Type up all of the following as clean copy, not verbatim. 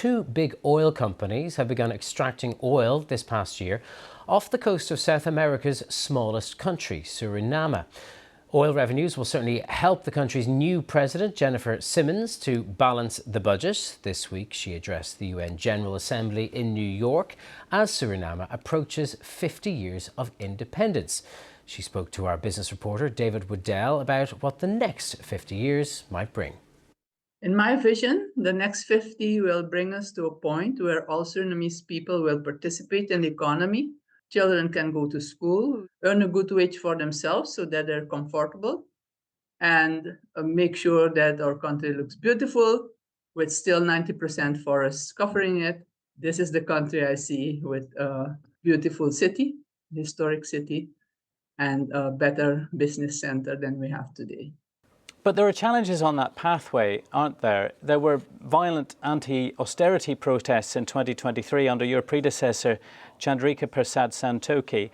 two big oil companies have begun extracting oil this past year off the coast of South America's smallest country, Suriname. Oil revenues will certainly help the country's new president, Jennifer Simmons, to balance the budget. This week, she addressed the UN General Assembly in New York as Suriname approaches 50 years of independence. She spoke to our business reporter, David Waddell, about what the next 50 years might bring. In my vision, the next 50 will bring us to a point where all Surinamese people will participate in the economy. Children can go to school, earn a good wage for themselves so that they're comfortable, and make sure that our country looks beautiful with still 90% forests covering it. This is the country I see with a beautiful city, historic city, and a better business center than we have today. But there are challenges on that pathway, aren't there? There were violent anti-austerity protests in 2023 under your predecessor, Chandrika Persad Santokhi,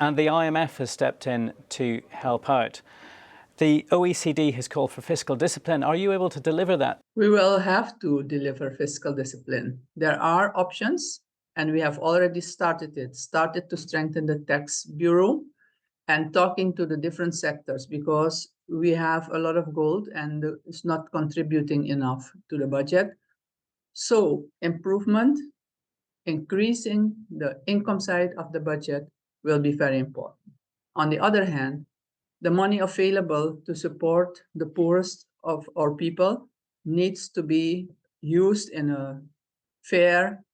and the IMF has stepped in to help out. The OECD has called for fiscal discipline. Are you able to deliver that? We will have to deliver fiscal discipline. There are options, and we have already started to strengthen the tax bureau and talking to the different sectors, because we have a lot of gold and it's not contributing enough to the budget. So improvement, increasing the income side of the budget will be very important. On the other hand, the money available to support the poorest of our people needs to be used in a fair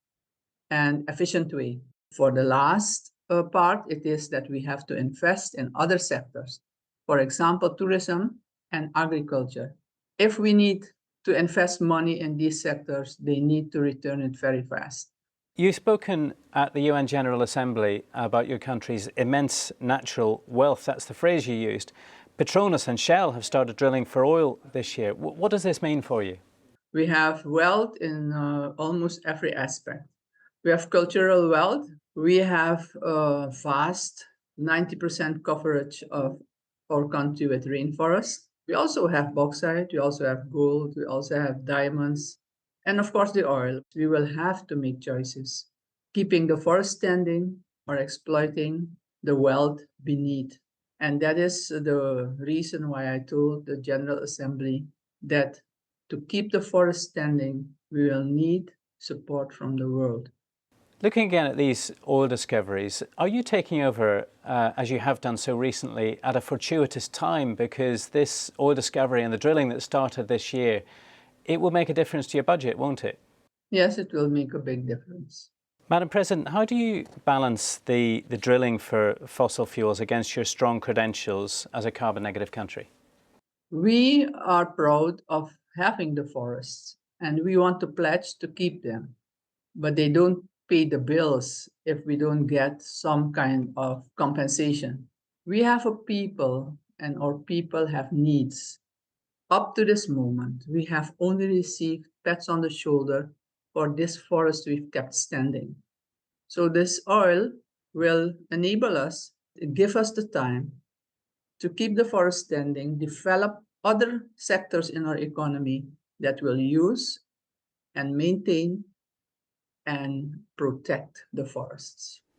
and efficient way. For the last part, it is that we have to invest in other sectors. For example, tourism and agriculture. If we need to invest money in these sectors, they need to return it very fast. You've spoken at the UN General Assembly about your country's immense natural wealth. That's the phrase you used. Petronas and Shell have started drilling for oil this year. What does this mean for you? We have wealth in almost every aspect. We have cultural wealth. We have a vast 90% coverage of our country with rainforest. We also have bauxite, we also have gold, we also have diamonds, and of course the oil. We will have to make choices, keeping the forest standing or exploiting the wealth beneath. And that is the reason why I told the General Assembly that to keep the forest standing, we will need support from the world. Looking again at these oil discoveries, are you taking over, as you have done so recently, at a fortuitous time? Because this oil discovery and the drilling that started this year, it will make a difference to your budget, won't it? Yes, it will make a big difference. Madam President, how do you balance the drilling for fossil fuels against your strong credentials as a carbon negative country? We are proud of having the forests and we want to pledge to keep them, but they don't pay the bills if we don't get some kind of compensation. We have a people and our people have needs. Up to this moment, we have only received pats on the shoulder for this forest we've kept standing. So this oil will enable us, give us the time to keep the forest standing, develop other sectors in our economy that will use and maintain and protect the forests.